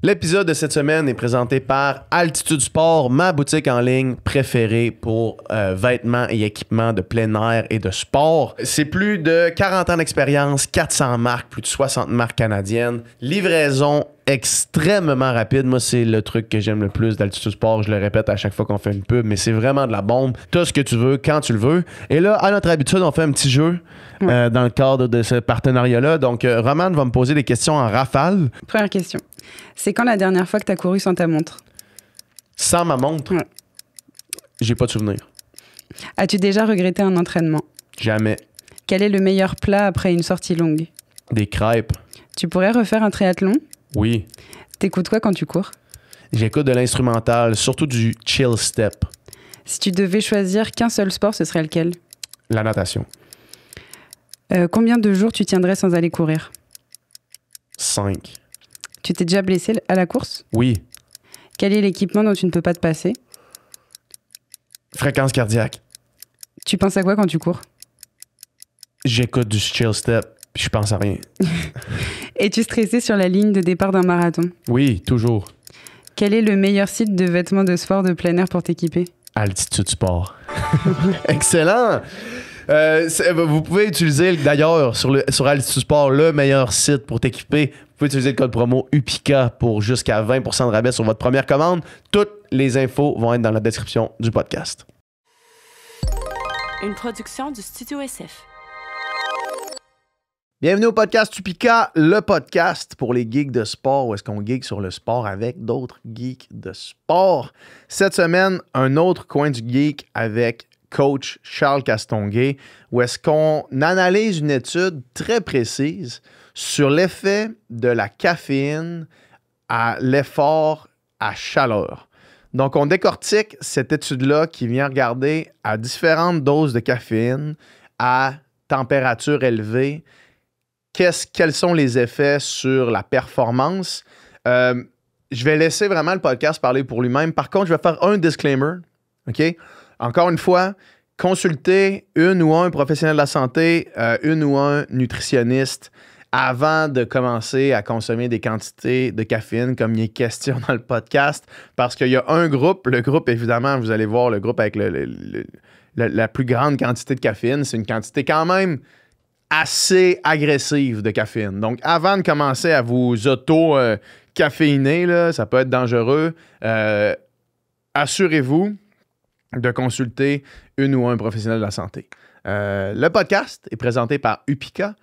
L'épisode de cette semaine est présenté par Altitude Sport, ma boutique en ligne préférée pour vêtements et équipements de plein air et de sport. C'est plus de 40 ans d'expérience, 400 marques, plus de 60 marques canadiennes, livraison extrêmement rapide. Moi, c'est le truc que j'aime le plus d'Altitude Sport. Je le répète à chaque fois qu'on fait une pub, mais c'est vraiment de la bombe. T'as ce que tu veux, quand tu le veux. Et là, à notre habitude, on fait un petit jeu dans le cadre de ce partenariat-là. Donc, Romane va me poser des questions en rafale. Première question. C'est quand la dernière fois que tu as couru sans ta montre? Sans ma montre? Ouais. J'ai pas de souvenir. As-tu déjà regretté un entraînement? Jamais. Quel est le meilleur plat après une sortie longue? Des crêpes? Tu pourrais refaire un triathlon? Oui. T'écoutes quoi quand tu cours? J'écoute de l'instrumental, surtout du chill step. Si tu devais choisir qu'un seul sport, ce serait lequel? La natation. Combien de jours tu tiendrais sans aller courir? 5. Tu t'es déjà blessé à la course? Oui. Quel est l'équipement dont tu ne peux pas te passer? Fréquence cardiaque. Tu penses à quoi quand tu cours? J'écoute du chill step, puis je pense à rien. Es-tu stressé sur la ligne de départ d'un marathon? Oui, toujours. Quel est le meilleur site de vêtements de sport de plein air pour t'équiper? Altitude Sport. Excellent! Vous pouvez utiliser, d'ailleurs, sur Altitude Sport, le meilleur site pour t'équiper. Vous pouvez utiliser le code promo UPICA pour jusqu'à 20% de rabais sur votre première commande. Toutes les infos vont être dans la description du podcast. Une production du Studio SF. Bienvenue au podcast UPICA, le podcast pour les geeks de sport, où est-ce qu'on geek sur le sport avec d'autres geeks de sport. Cette semaine, un autre coin du geek avec coach Charles Castonguay, où est-ce qu'on analyse une étude très précise sur l'effet de la caféine à l'effort à chaleur. Donc, on décortique cette étude-là qui vient regarder à différentes doses de caféine à température élevée. Quels sont les effets sur la performance? Je vais laisser vraiment le podcast parler pour lui-même. Par contre, je vais faire un disclaimer. OK? Encore une fois, consultez une ou un professionnel de la santé, une ou un nutritionniste avant de commencer à consommer des quantités de caféine comme il est question dans le podcast, parce qu'il y a un groupe, le groupe évidemment, vous allez voir le groupe avec la plus grande quantité de caféine, c'est une quantité quand même assez agressive de caféine. Donc avant de commencer à vous auto-caféiner, là, ça peut être dangereux, assurez-vous de consulter une ou un professionnel de la santé. Le podcast est présenté par UPICA.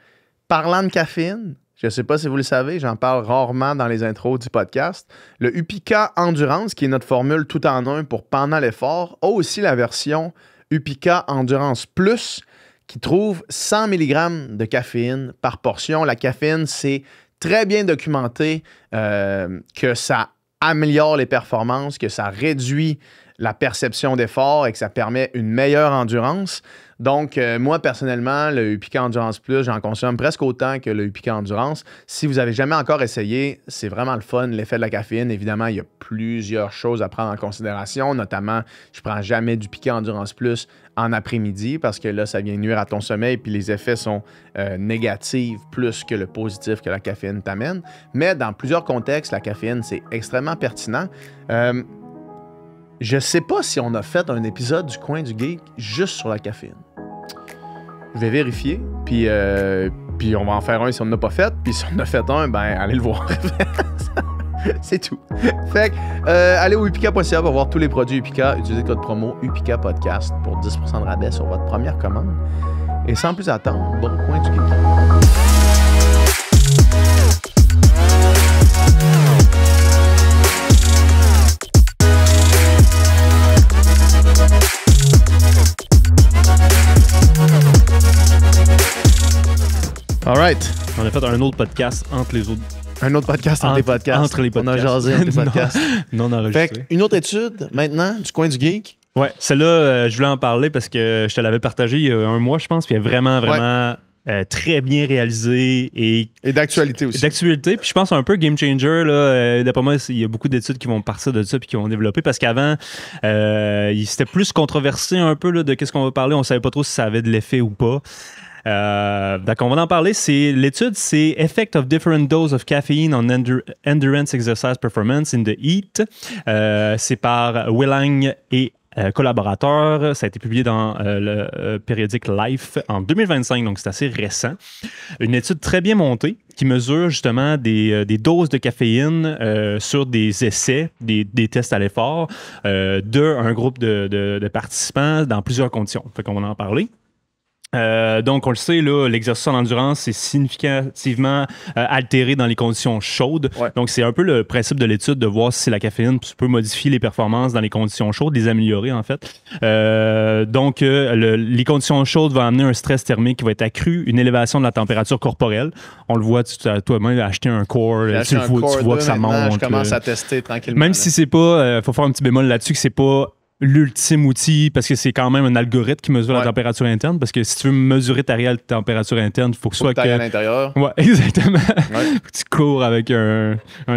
Parlant de caféine, je ne sais pas si vous le savez, j'en parle rarement dans les intros du podcast. Le UPICA Endurance, qui est notre formule tout en un pour pendant l'effort, a aussi la version UPICA Endurance Plus, qui trouve 100 mg de caféine par portion. La caféine, c'est très bien documenté que ça améliore les performances, que ça réduit la perception d'effort et que ça permet une meilleure endurance. Donc, moi, personnellement, le UPICA Endurance Plus, j'en consomme presque autant que le UPICA Endurance. Si vous n'avez jamais encore essayé, c'est vraiment le fun, l'effet de la caféine. Évidemment, il y a plusieurs choses à prendre en considération, notamment, je ne prends jamais du UPICA Endurance Plus en après-midi parce que là, ça vient nuire à ton sommeil puis les effets sont négatifs plus que le positif que la caféine t'amène. Mais dans plusieurs contextes, la caféine, c'est extrêmement pertinent. Je sais pas si on a fait un épisode du Coin du Geek juste sur la caféine. Je vais vérifier, puis on va en faire un si on n'a pas fait, puis si on a fait un, ben allez le voir. C'est tout. Fait que, allez au upica.ca pour voir tous les produits UPICA. Utilisez le code promo UPICA Podcast pour 10% de rabais sur votre première commande. Et sans plus attendre, bon Coin du Geek. All right. On a fait un autre podcast entre les autres. Un autre podcast entre les podcasts. Entre les podcasts. On a jasé entre les podcasts. Non Fait enregistré. une autre étude, maintenant, du Coin du Geek. Ouais, celle-là, je voulais en parler parce que je te l'avais partagé il y a un mois, je pense, puis elle est vraiment très bien réalisée et d'actualité aussi. D'actualité, puis je pense un peu game changer. Là, d'après moi, il y a beaucoup d'études qui vont partir de ça puis qui vont développer parce qu'avant, c'était plus controversé un peu là, de qu'est-ce qu'on va parler. On savait pas trop si ça avait de l'effet ou pas. Donc, on va en parler. L'étude, c'est Effect of Different Dose of Caffeine on Endurance Exercise Performance in the Heat. C'est par Willang et collaborateurs. Ça a été publié dans le périodique Life en 2025, donc c'est assez récent. Une étude très bien montée qui mesure justement des doses de caféine sur des essais, des tests à l'effort d'un groupe de participants dans plusieurs conditions. Fait qu'on va en parler. Donc, on le sait, là, l'exercice en endurance est significativement altéré dans les conditions chaudes. Ouais. Donc, c'est un peu le principe de l'étude de voir si la caféine peut modifier les performances dans les conditions chaudes, les améliorer en fait. Donc, les conditions chaudes vont amener un stress thermique qui va être accru, une élévation de la température corporelle. On le voit, toi-même, acheter un core, tu vois que ça monte. Je commence à tester tranquillement. Même si c'est pas, faut faire un petit bémol là-dessus, que c'est pas l'ultime outil, parce que c'est quand même un algorithme qui mesure la température interne, parce que si tu veux mesurer ta réelle température interne, il faut que ce soit que... à l'intérieur. Ouais, exactement. Faut que tu cours avec un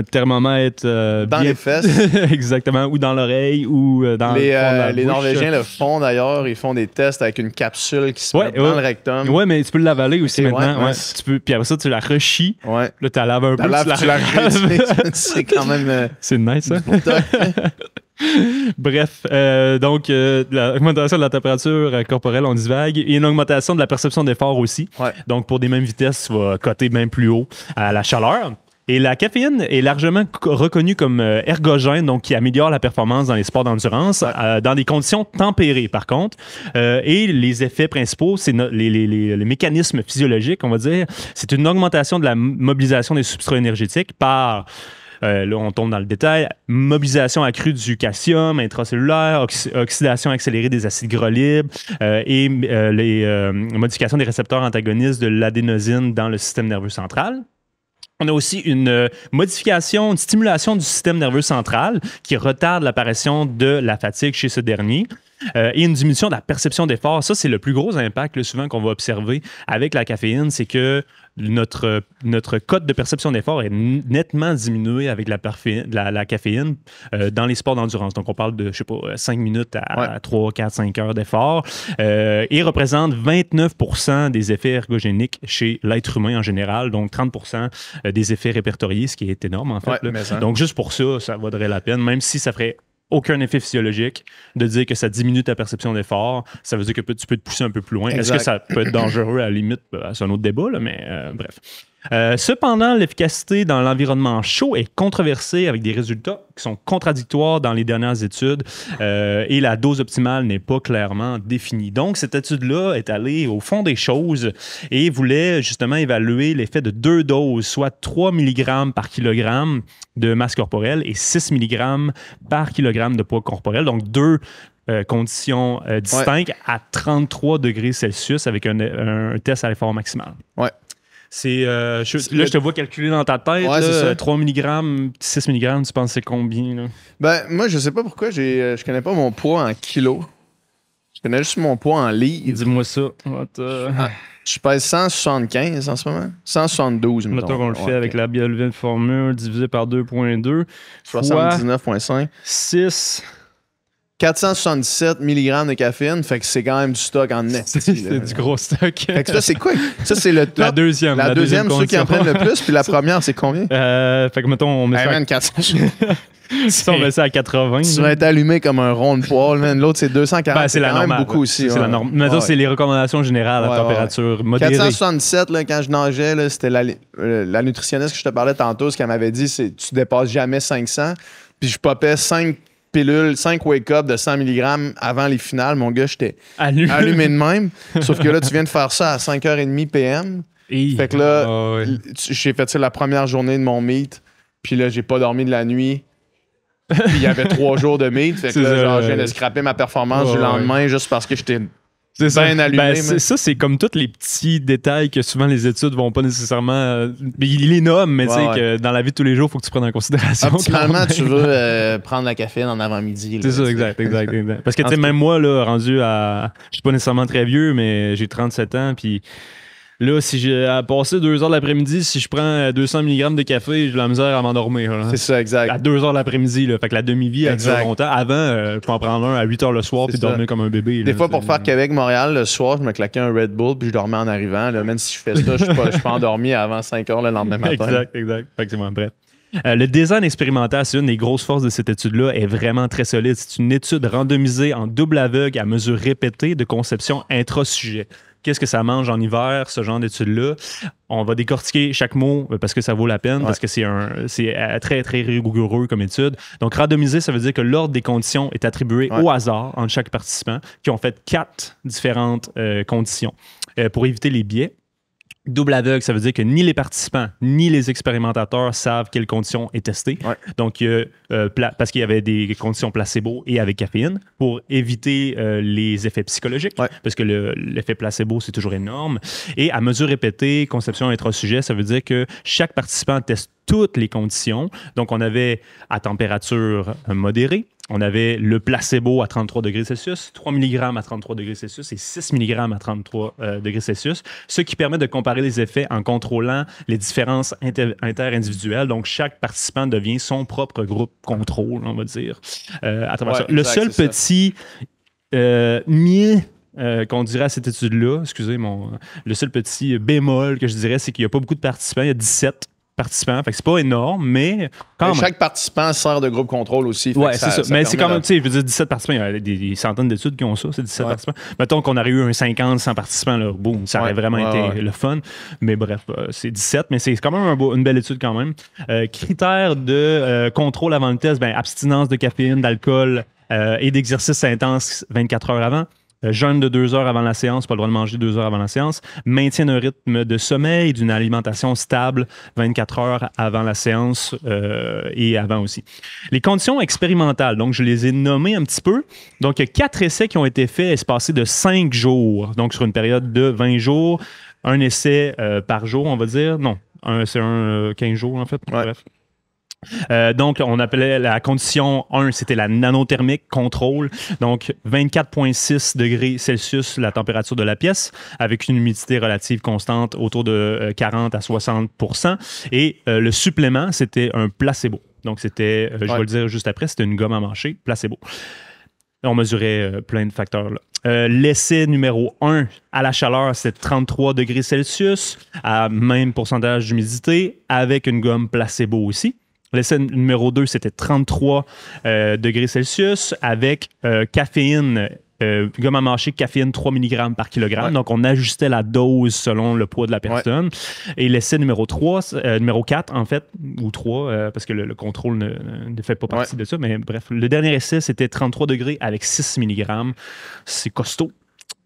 thermomètre dans les fesses. Exactement, ou dans l'oreille, ou dans le fond de la les bouche. Norvégiens le font d'ailleurs, ils font des tests avec une capsule qui se met dans le rectum. Ouais, mais tu peux l'avaler aussi maintenant. Ouais. Tu peux, puis après ça, tu la rechies. Ouais. Là, tu la laves un peu. Tu la c'est quand même... C'est nice, ça. Bref, donc l'augmentation de la température corporelle, on divague, et une augmentation de la perception d'effort aussi. Ouais. Donc, pour des mêmes vitesses, tu vas coter même plus haut à la chaleur. Et la caféine est largement reconnue comme ergogène, donc qui améliore la performance dans les sports d'endurance, dans des conditions tempérées par contre. Et les effets principaux, c'est les mécanismes physiologiques, on va dire. C'est une augmentation de la mobilisation des substrats énergétiques par... là, on tombe dans le détail. Mobilisation accrue du calcium intracellulaire, oxydation accélérée des acides gras libres et les modifications des récepteurs antagonistes de l'adénosine dans le système nerveux central. On a aussi une modification, une stimulation du système nerveux central qui retarde l'apparition de la fatigue chez ce dernier. Et une diminution de la perception d'effort. Ça, c'est le plus gros impact là, souvent qu'on va observer avec la caféine, c'est que notre cote de perception d'effort est nettement diminuée avec la caféine dans les sports d'endurance. Donc, on parle de, 5 minutes à 3, 4, 5 heures d'effort et représente 29% des effets ergogéniques chez l'être humain en général, donc 30% des effets répertoriés, ce qui est énorme en fait. Donc, juste pour ça, ça vaudrait la peine, même si ça ferait aucun effet physiologique de dire que ça diminue ta perception d'effort. Ça veut dire que tu peux te pousser un peu plus loin. Exact. Est-ce que ça peut être dangereux à la limite? C'est un autre débat, là, mais bref. Cependant, l'efficacité dans l'environnement chaud est controversée avec des résultats qui sont contradictoires dans les dernières études et la dose optimale n'est pas clairement définie. Donc, cette étude-là est allée au fond des choses et voulait justement évaluer l'effet de 2 doses, soit 3 mg par kilogramme de masse corporelle et 6 mg par kilogramme de poids corporel. Donc, 2 conditions distinctes à 33 degrés Celsius avec un test à l'effort maximal. Ouais. C'est, je te vois calculer dans ta tête. Ouais, là, 3 mg, 6 mg, tu penses c'est combien? Là? Ben, moi, je sais pas pourquoi. Je connais pas mon poids en kilos. Je connais juste mon poids en livres. Dis-moi ça. Je pèse 175 en ce moment. 172, mettons. Mettons qu'on le fait avec la Biolvin formule divisé par 2.2. 79,5. 6... 477 mg de caféine, fait que c'est quand même du stock en net. C'est du gros stock. Fait que ça, c'est quoi? Ça, c'est le top. La deuxième. La deuxième, ceux qui en prennent le plus, puis la première, c'est combien? Fait que mettons, on met ça... 400. Si on met ça à 80. Tu vas être allumé comme un rond de poêle, man. L'autre, c'est 240. C'est la normale. Beaucoup aussi. C'est la norme. Mais ça, c'est les recommandations générales à température modérée. 477, là, quand je nageais, là, c'était la nutritionniste que je te parlais tantôt. Ce qu'elle m'avait dit, c'est tu dépasses jamais 500. Puis je popais 5 pilules, 5 wake-up de 100 mg avant les finales. Mon gars, j'étais allumé de même. Sauf que là, tu viens de faire ça à 5h30 p.m. Fait que là, j'ai fait ça la première journée de mon meet. Puis là, j'ai pas dormi de la nuit. Puis il y avait 3 jours de meet. Fait que là, genre, je viens de scraper ma performance du lendemain juste parce que j'étais bien allumé. Ça, c'est comme tous les petits détails que souvent les études vont pas nécessairement... ils les nomment, mais tu sais que dans la vie de tous les jours, il faut que tu prennes en considération. Optimalement, tu veux prendre la caféine en avant-midi. C'est ça, exact. Parce que tu sais, même moi, là, rendu à... Je suis pas nécessairement très vieux, mais j'ai 37 ans, puis... Là, si j'ai à passer 2 heures de l'après-midi, si je prends 200 mg de café, j'ai de la misère à m'endormir. Là. C'est ça, exact. À 2 heures de l'après-midi, là. Fait que la demi-vie, elle dure longtemps. Avant, je peux en prendre un à 8 heures le soir puis dormir comme un bébé. Des fois, pour faire Québec-Montréal, le soir, je me claquais un Red Bull puis je dormais en arrivant. Là. Même si je fais ça, je suis pas endormi avant 5 heures le lendemain matin. Exact. Effectivement, bref. Le design expérimental, c'est une des grosses forces de cette étude-là, est vraiment très solide. C'est une étude randomisée en double aveugle à mesure répétée de conception intra-sujet. Qu'est-ce que ça mange en hiver, ce genre d'études-là? On va décortiquer chaque mot parce que ça vaut la peine, parce que c'est très, très rigoureux comme étude. Donc, randomiser, ça veut dire que l'ordre des conditions est attribué au hasard entre chaque participant, qui ont fait 4 différentes conditions pour éviter les biais. Double aveugle, ça veut dire que ni les participants ni les expérimentateurs savent quelles conditions est testée. Donc, parce qu'il y avait des conditions placebo et avec caféine pour éviter les effets psychologiques, parce que l'effet placebo, c'est toujours énorme. Et à mesure répétée, conception intra-sujet, ça veut dire que chaque participant teste toutes les conditions. Donc, on avait à température modérée, on avait le placebo à 33 degrés Celsius, 3 mg à 33 degrés Celsius et 6 mg à 33 degrés Celsius, ce qui permet de comparer les effets en contrôlant les différences interindividuelles. Donc, chaque participant devient son propre groupe contrôle, on va dire. À travers ça. Le seul petit qu'on dirait à cette étude-là, le seul petit bémol que je dirais, c'est qu'il n'y a pas beaucoup de participants, il y a 17 participants. Fait que c'est pas énorme, mais quand même. Chaque participant sert de groupe contrôle aussi. Ouais, c'est ça. Mais c'est quand même, tu sais, je veux dire, 17 participants, il y a des centaines d'études qui ont ça, c'est 17 participants. Mettons qu'on aurait eu un 50, 100 participants, là, boum, ça aurait vraiment été le fun. Mais bref, c'est 17, mais c'est quand même une belle étude quand même. Critères de contrôle avant le test, abstinence de caféine, d'alcool et d'exercice intense 24 heures avant. Jeûne de 2 heures avant la séance, pas le droit de manger 2 heures avant la séance. Maintien d'un rythme de sommeil, d'une alimentation stable 24 heures avant la séance et avant aussi. Les conditions expérimentales, donc je les ai nommées un petit peu. Donc, il y a 4 essais qui ont été faits espacés de 5 jours, donc sur une période de 20 jours. Un essai par jour, on va dire. Non, c'est un 15 jours en fait. Bref. Donc, on appelait la condition 1, c'était la nanothermique contrôle. Donc, 24,6 degrés Celsius, la température de la pièce, avec une humidité relative constante autour de 40 à 60 %. Et le supplément, c'était un placebo. Donc, c'était, je vais le dire juste après, c'était une gomme à mâcher, placebo. On mesurait plein de facteurs là. L'essai numéro 1 à la chaleur, c'est 33 degrés Celsius, à même pourcentage d'humidité, avec une gomme placebo aussi. L'essai numéro 2, c'était 33 degrés Celsius avec caféine, gomme à mâcher, caféine 3 mg par kilogramme. Donc, on ajustait la dose selon le poids de la personne. Et l'essai numéro 4, en fait, ou 3, parce que le contrôle ne fait pas partie de ça. Mais bref, le dernier essai, c'était 33 degrés avec 6 mg. C'est costaud.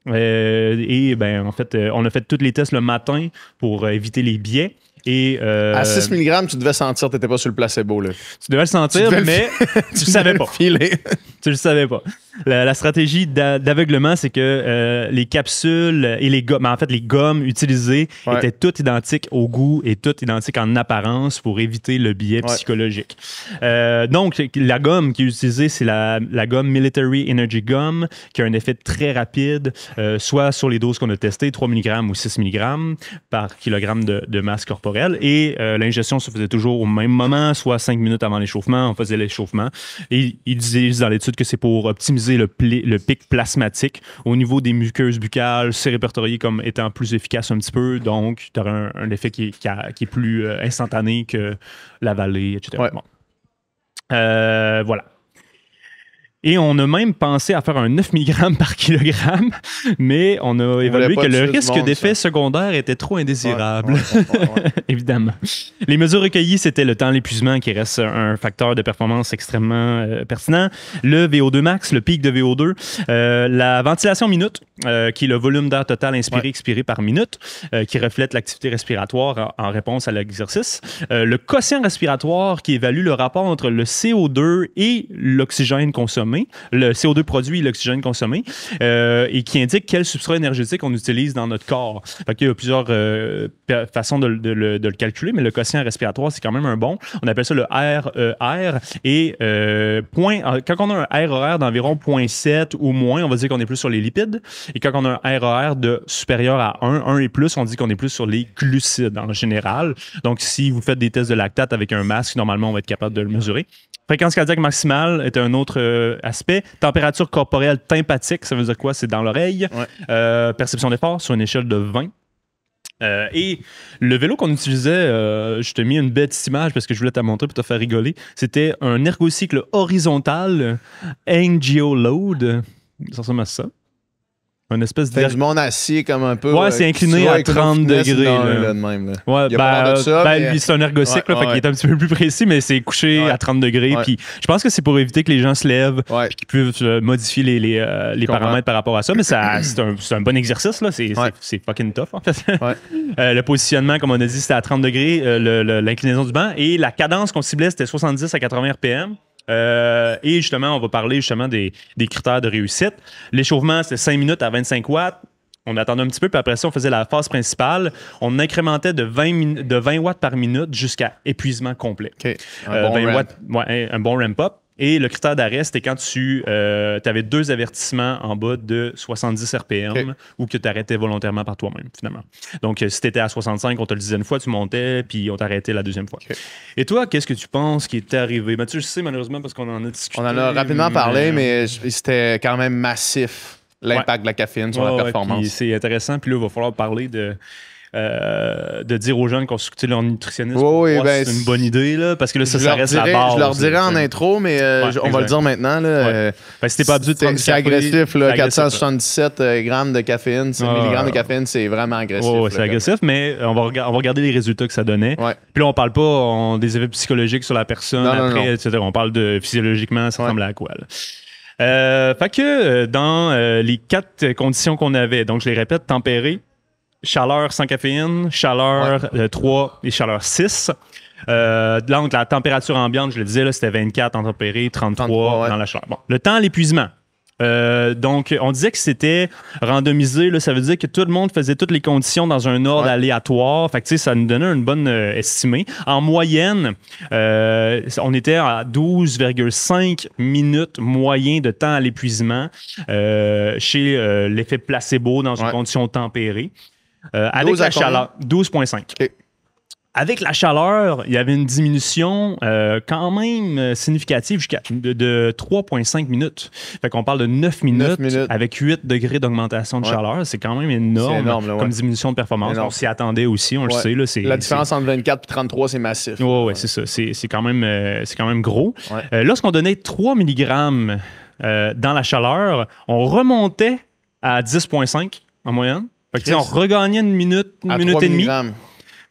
En fait, on a fait tous les tests le matin pour éviter les biais. Et, à 6 mg, tu devais sentir que tu n'étais pas sur le placebo. Là. Tu devais le sentir, mais tu ne savais pas. Tu ne le savais pas. La stratégie d'aveuglement, c'est que les capsules et les gommes, en fait, les gommes utilisées étaient toutes identiques au goût et toutes identiques en apparence pour éviter le biais psychologique. Donc, la gomme qui est utilisée, c'est la gomme Military Energy Gum, qui a un effet très rapide, soit sur les doses qu'on a testées, 3 mg ou 6 mg par kilogramme de masse corporelle. Et l'ingestion se faisait toujours au même moment, soit 5 minutes avant l'échauffement. On faisait l'échauffement. Et ils disent dans l'étude que c'est pour optimiser le pic plasmatique au niveau des muqueuses buccales. C'est répertorié comme étant plus efficace un petit peu. Donc, tu auras un effet qui est plus instantané que la vallée, etc. Bon. Voilà. Et on a même pensé à faire un 9 mg par kilogramme, mais on a évalué que le risque d'effet secondaire était trop indésirable. Évidemment. Les mesures recueillies, c'était le temps d'épuisement qui reste un facteur de performance extrêmement pertinent. Le VO2 max, le pic de VO2. La ventilation minute, qui est le volume d'air total inspiré-expiré par minute, qui reflète l'activité respiratoire en réponse à l'exercice. Le quotient respiratoire qui évalue le rapport entre le CO2 et l'oxygène consommé consommé, le CO2 produit et l'oxygène consommé, et qui indique quel substrat énergétique on utilise dans notre corps. Fait qu'il y a plusieurs façons de le calculer, mais le quotient respiratoire, c'est quand même un bon. On appelle ça le RER. Et quand on a un RER d'environ 0,7 ou moins, on va dire qu'on est plus sur les lipides. Et quand on a un RER de supérieur à 1 et plus, on dit qu'on est plus sur les glucides en général. Donc, si vous faites des tests de lactate avec un masque, normalement, on va être capable de le mesurer. Fréquence cardiaque maximale est un autre aspect. Température corporelle tympanique, ça veut dire quoi? C'est dans l'oreille. Ouais. Perception d'effort sur une échelle de 20. Et le vélo qu'on utilisait, je t'ai mis une bête image parce que je voulais te montrer pour te faire rigoler. C'était un ergocycle horizontal Angioload. Ça ressemble à ça. Une espèce de. Du monde assis comme un peu. Ouais, c'est incliné à 30 degrés. Là, de même, là. Ouais, lui, c'est un ergocycle, fait qu'il est un petit peu plus précis, mais c'est couché à 30 degrés. Puis je pense que c'est pour éviter que les gens se lèvent et qu'ils puissent modifier les paramètres par rapport à ça. Mais c'est un bon exercice, là. C'est fucking tough, en fait. Le positionnement, comme on a dit, c'était à 30 degrés, l'inclinaison du banc. Et la cadence qu'on ciblait, c'était 70 à 80 RPM. Et justement, on va parler justement des critères de réussite. L'échauffement, c'était 5 minutes à 25 watts. On attendait un petit peu, puis après ça, on faisait la phase principale. On incrémentait de 20 watts par minute jusqu'à épuisement complet. Okay. Un bon ramp-up. Et le critère d'arrêt, c'était quand tu avais 2 avertissements en bas de 70 RPM ou que tu arrêtais volontairement par toi-même, finalement. Donc, si tu étais à 65, on te le disait une fois, tu montais, puis on t'arrêtait la deuxième fois. Et toi, qu'est-ce que tu penses qui est arrivé? Mathieu, je sais malheureusement parce qu'on en a discuté. On en a rapidement parlé, mais c'était quand même massif, l'impact de la caféine sur la performance. C'est intéressant, puis là, il va falloir parler de dire aux gens de consulter leur nutritionniste. C'est une bonne idée, là, parce que là, ça reste la base. Je leur dirais en intro, mais on va le dire maintenant. Là, si t'es pas habitué de prendre c'est agressif, là, 477 grammes de caféine, 5 milligrammes de caféine, c'est vraiment agressif. C'est agressif, mais on va regarder les résultats que ça donnait. Puis là, on parle pas des effets psychologiques sur la personne après, etc. On parle de physiologiquement, ça ressemble à quoi, là. Fait que dans les 4 conditions qu'on avait, donc je les répète, tempéré, chaleur sans caféine, chaleur 3 et chaleur 6. Donc, la température ambiante, je le disais, c'était 24 en tempéré, 33 dans la chaleur. Bon, le temps à l'épuisement. Donc, on disait que c'était randomisé. Là, ça veut dire que tout le monde faisait toutes les conditions dans un ordre aléatoire. Fait que, ça nous donnait une bonne estimée. En moyenne, on était à 12,5 minutes moyen de temps à l'épuisement chez l'effet placebo dans une condition tempérée. Avec la chaleur, 12,5. Okay. Avec la chaleur, il y avait une diminution quand même significative de 3,5 minutes. Fait qu'on parle de 9 minutes avec 8 degrés d'augmentation de chaleur. C'est quand même énorme, comme diminution de performance. On s'y attendait aussi, on le sait. Là, la différence entre 24 et 33, c'est massif. Oui, c'est ça. C'est quand même gros. Lorsqu'on donnait 3 mg dans la chaleur, on remontait à 10,5 en moyenne. Fait que, on regagnait une minute et demie.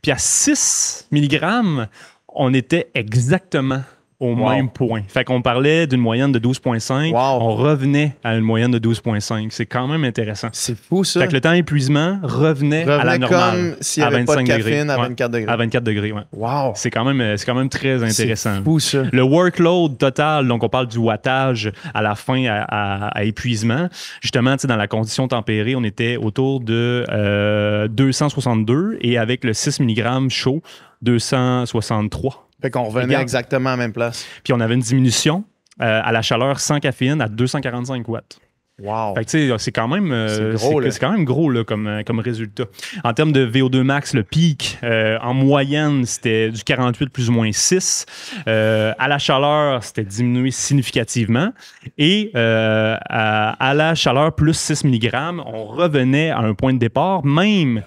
Puis à 6 mg, on était exactement au même point. Fait qu'on parlait d'une moyenne de 12,5. On revenait à une moyenne de 12,5. C'est quand même intéressant. C'est fou, ça. Fait que le temps épuisement revenait à la normale. Comme s'il n'y avait pas de caféine à 24 degrés. À 24 degrés, oui. Wow. C'est quand même très intéressant. C'est fou, ça. Le workload total, donc on parle du wattage à la fin à épuisement. Justement, dans la condition tempérée, on était autour de 262 et avec le 6 mg chaud, 263. Fait qu'on revenait exactement à la même place. Puis on avait une diminution à la chaleur sans caféine à 245 watts. Wow. Fait que, tu sais, c'est quand même gros là, comme résultat. En termes de VO2 max, le pic, en moyenne, c'était du 48 plus ou moins 6. À la chaleur, c'était diminué significativement. Et à la chaleur plus 6 mg, on revenait à un point de départ. Même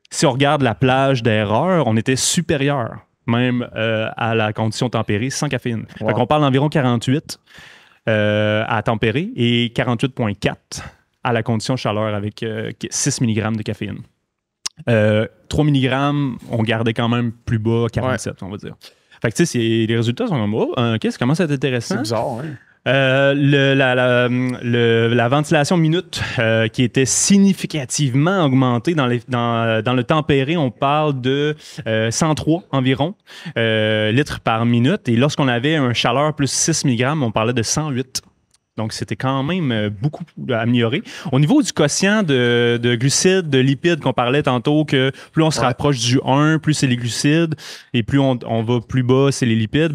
si on regarde la plage d'erreur, on était supérieur même à la condition tempérée sans caféine. Fait qu'on parle d'environ 48 à tempérer et 48,4 à la condition chaleur avec 6 mg de caféine. 3 mg, on gardait quand même plus bas, 47, on va dire. Fait que tu sais, les résultats sont comme, ça commence à être intéressant. C'est bizarre, hein? La ventilation minute qui était significativement augmentée dans le tempéré, on parle de 103 environ litres par minute. Et lorsqu'on avait un chaleur plus 6 mg, on parlait de 108 Donc, c'était quand même beaucoup amélioré. Au niveau du quotient de glucides, de lipides qu'on parlait tantôt, que plus on se rapproche du 1, plus c'est les glucides, et plus on va plus bas, c'est les lipides.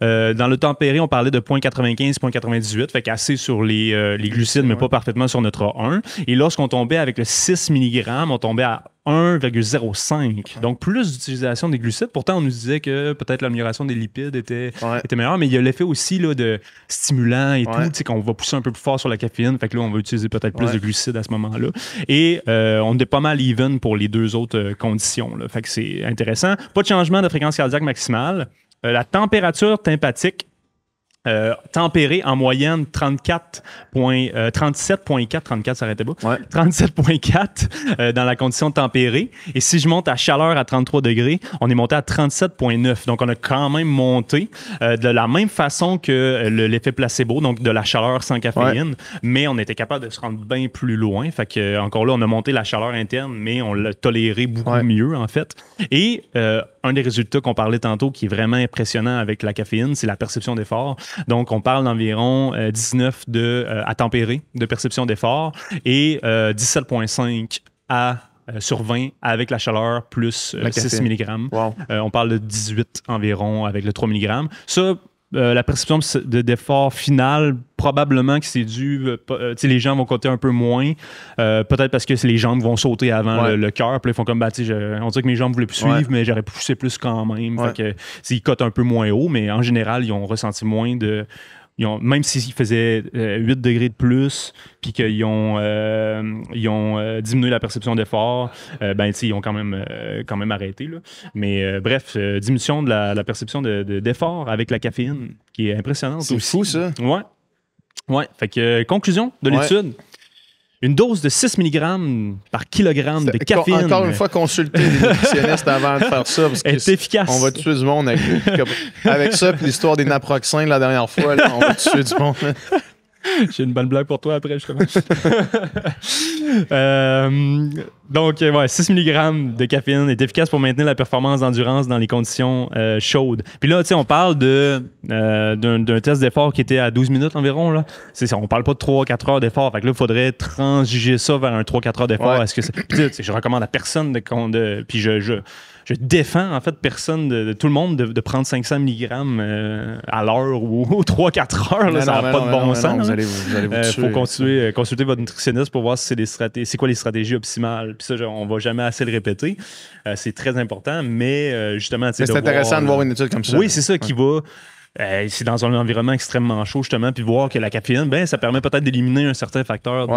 Dans le tempéré, on parlait de 0,95, 0,98, fait qu'assez sur les glucides, mais pas parfaitement sur notre 1. Et lorsqu'on tombait avec le 6 mg, on tombait à 1,05. Donc, plus d'utilisation des glucides. Pourtant, on nous disait que peut-être l'amélioration des lipides était meilleure, mais il y a l'effet aussi là, de stimulant et tout, tu sais, qu'on va pousser un peu plus fort sur la caféine. Fait que là, on va utiliser peut-être plus de glucides à ce moment-là. Et on est pas mal even pour les deux autres conditions. Là. Fait que c'est intéressant. Pas de changement de fréquence cardiaque maximale. La température tympatique tempérée en moyenne 37,4, 34 ça arrêtait pas, 37,4 dans la condition tempérée. Et si je monte à chaleur à 33 degrés, on est monté à 37,9. Donc, on a quand même monté de la même façon que l'effet placebo, donc de la chaleur sans caféine, mais on était capable de se rendre bien plus loin. Fait que, encore là, on a monté la chaleur interne, mais on l'a toléré beaucoup mieux, en fait. Et un des résultats qu'on parlait tantôt qui est vraiment impressionnant avec la caféine, c'est la perception d'effort. Donc, on parle d'environ 19 à tempérer de perception d'effort et 17,5 sur 20 avec la chaleur plus 6 mg. Wow. On parle de 18 environ avec le 3 mg. Ça, la perception d'effort final, probablement que c'est dû... les jambes vont compter un peu moins. Peut-être parce que les jambes vont sauter avant le cœur. Puis là, ils font comme, on dirait que mes jambes ne voulaient plus suivre, mais j'aurais poussé plus quand même. Fait que, ils cotent un peu moins haut, mais en général, ils ont ressenti moins de... même s'ils faisaient 8 degrés de plus, puis qu'ils ont diminué la perception d'effort, ils ont quand même arrêté. Là. Mais bref, diminution de la perception d'effort avec la caféine, qui est impressionnante aussi. C'est fou, ça. Ouais. Fait que, conclusion de l'étude. Une dose de 6 mg par kilogramme de caféine. Encore une fois, consulter les nutritionnistes avant de faire ça. Parce que est efficace. On va tuer du monde avec ça. Puis l'histoire des naproxènes la dernière fois, là, on va tuer du monde. J'ai une bonne blague pour toi après, justement. Donc, 6 mg de caféine est efficace pour maintenir la performance d'endurance dans les conditions chaudes. Puis là, tu sais, on parle d'un test d'effort qui était à 12 minutes environ. Là. On parle pas de 3-4 heures d'effort. Fait que là, il faudrait transiger ça vers un 3-4 heures d'effort. Est-ce que je recommande à personne puis je défends, en fait, personne, de tout le monde, de prendre 500 mg à l'heure ou 3-4 heures. Là, ça n'a pas de bon sens. Vous allez vous tuer. Faut consulter votre nutritionniste pour voir si c'est quoi les stratégies optimales. Puis ça, on ne va jamais assez le répéter. C'est très important, mais justement... c'est intéressant de voir une étude comme ça. Oui, c'est ça qui va... c'est dans un environnement extrêmement chaud, justement, puis voir que la caféine, ça permet peut-être d'éliminer un certain facteur.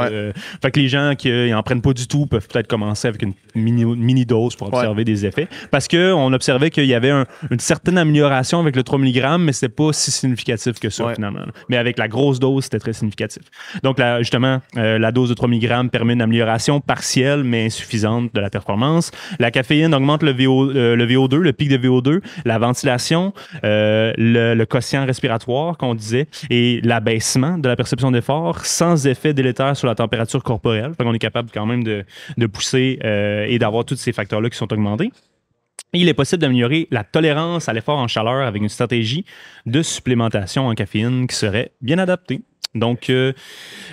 Fait que les gens qui n'en prennent pas du tout peuvent peut-être commencer avec une mini-dose pour observer des effets. Parce qu'on observait qu'il y avait une certaine amélioration avec le 3 mg, mais c'était pas si significatif que ça, finalement. Mais avec la grosse dose, c'était très significatif. Donc, justement, la dose de 3 mg permet une amélioration partielle, mais insuffisante de la performance. La caféine augmente le VO2, le pic de VO2, la ventilation, le quotient respiratoire, qu'on disait, et l'abaissement de la perception d'effort sans effet délétère sur la température corporelle. Fait qu'on est capable quand même de pousser et d'avoir tous ces facteurs-là qui sont augmentés. Et il est possible d'améliorer la tolérance à l'effort en chaleur avec une stratégie de supplémentation en caféine qui serait bien adaptée. Donc,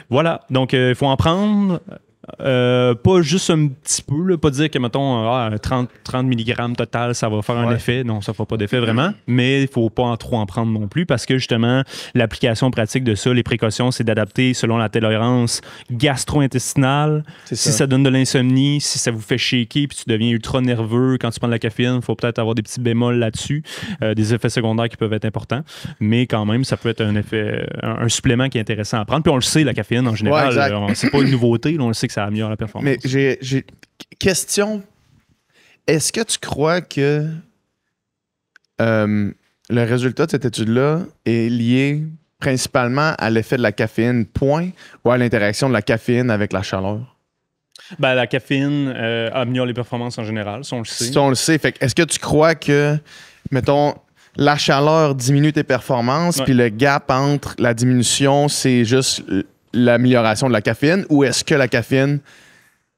voilà. Donc, il faut en prendre... pas juste un petit peu, là, pas dire que, mettons, 30 mg total, ça va faire un effet. Non, ça ne fera pas d'effet vraiment, mais il ne faut pas trop en prendre non plus parce que, justement, l'application pratique de ça, les précautions, c'est d'adapter selon la tolérance gastro-intestinale. Si ça donne de l'insomnie, si ça vous fait shaker puis tu deviens ultra nerveux quand tu prends de la caféine, il faut peut-être avoir des petits bémols là-dessus, des effets secondaires qui peuvent être importants, mais quand même, ça peut être un supplément qui est intéressant à prendre. Puis on le sait, la caféine, en général, c'est pas une nouveauté, là, on le sait que ça améliore la performance. Mais j'ai question. Est-ce que tu crois que le résultat de cette étude-là est lié principalement à l'effet de la caféine, point, ou à l'interaction de la caféine avec la chaleur? La caféine améliore les performances en général, ça on le sait. Si on le sait. Fait, est-ce que tu crois que, mettons, la chaleur diminue tes performances, puis le gap entre la diminution, c'est juste l'amélioration de la caféine, ou est-ce que la caféine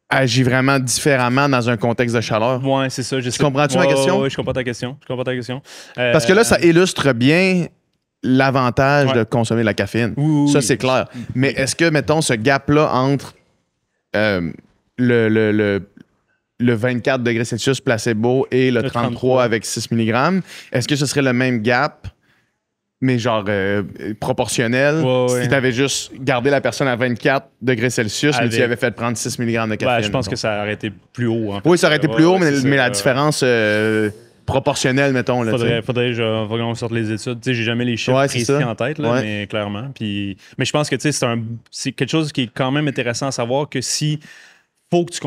agit vraiment différemment dans un contexte de chaleur? Oui, c'est ça. Tu comprends-tu ma question? Oui, je comprends ta question. Parce que là, ça illustre bien l'avantage Ouais. de consommer de la caféine. Oui, Ça, oui. c'est clair. Mais est-ce que, mettons, ce gap-là entre le 24 degrés Celsius placebo et le 33 avec 6 mg, est-ce que ce serait le même gap, mais genre proportionnel, Ouais. si tu avais juste gardé la personne à 24 degrés Celsius, mais Avec- tu avais fait prendre 6 mg de caféine? Je pense que ça aurait été plus haut. En fait. Oui, ça aurait été plus haut, mais c'est la ça. différence proportionnelle, mettons. Là, Faudrait qu'on sorte les études. Tu sais, j'ai jamais les chiffres Ouais, c'est précis ça. en tête, là, Ouais. mais clairement. Mais je pense que tu sais, c'est quelque chose qui est quand même intéressant à savoir que si faut que tu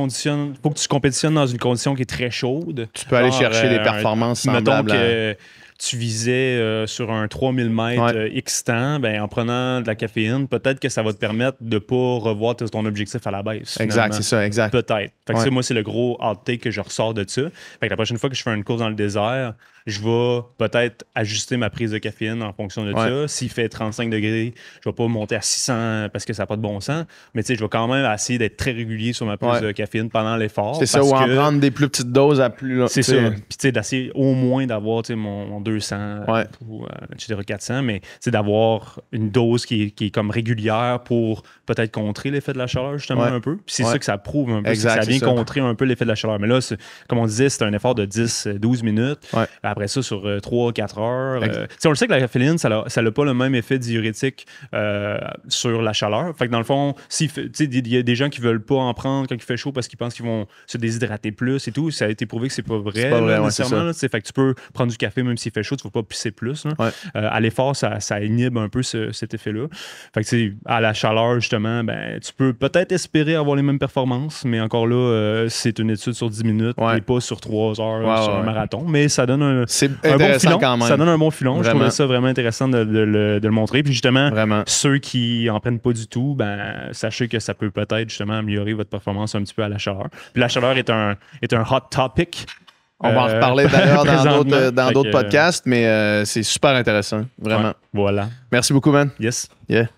compétitionnes dans une condition qui est très chaude. Tu peux aller chercher des performances semblables. Mettons que tu visais sur un 3000 mètres X temps, ben, en prenant de la caféine, peut-être que ça va te permettre de ne pas revoir ton objectif à la baisse. Exact, finalement. c'est ça, exact. Peut-être. Fait que Ouais. ça, moi, c'est le gros outtake que je ressors de ça. Fait que la prochaine fois que je fais une course dans le désert, je vais peut-être ajuster ma prise de caféine en fonction de ça. S'il fait 35 degrés, je vais pas monter à 600 parce que ça n'a pas de bon sens. Mais tu sais, je vais quand même essayer d'être très régulier sur ma prise de caféine pendant l'effort. C'est ça, ou en prendre des plus petites doses à plus long. C'est ça. Puis tu sais, d'essayer au moins d'avoir mon 200 ou etc. 400, mais c'est d'avoir une dose qui est comme régulière pour peut-être contrer l'effet de la chaleur justement un peu. Puis c'est ça que ça prouve un peu. Exact, ça vient c'est ça. contrer un peu l'effet de la chaleur. Mais là, comme on disait, c'est un effort de 10-12 minutes. Ouais. Après ça, sur 3-4 heures. Tu sais, on le sait que la caféine, ça n'a pas le même effet diurétique sur la chaleur. Fait que dans le fond, il y a des gens qui veulent pas en prendre quand il fait chaud parce qu'ils pensent qu'ils vont se déshydrater plus et tout. Ça a été prouvé que c'est pas vrai. C'est pas vrai, nécessairement. c'est ça. Fait que tu peux prendre du café même s'il fait chaud, tu ne vas pas pisser plus. Là. Ouais. À l'effort, ça inhibe un peu cet effet-là. Fait que à la chaleur, justement, ben, tu peux peut-être espérer avoir les mêmes performances, mais encore là, c'est une étude sur 10 minutes et pas sur 3 heures sur un marathon. Mais ça donne un bon filon. Quand même. Ça donne un bon filon. Vraiment. Je trouvais ça vraiment intéressant de le montrer. Puis justement, Vraiment. ceux qui en prennent pas du tout, ben, sachez que ça peut peut-être justement améliorer votre performance un petit peu à la chaleur. Puis la chaleur est un hot topic. On va en reparler d'ailleurs présentement. dans d'autres podcasts, mais c'est super intéressant. Vraiment. Ouais, voilà. Merci beaucoup, man. Yes. Yeah.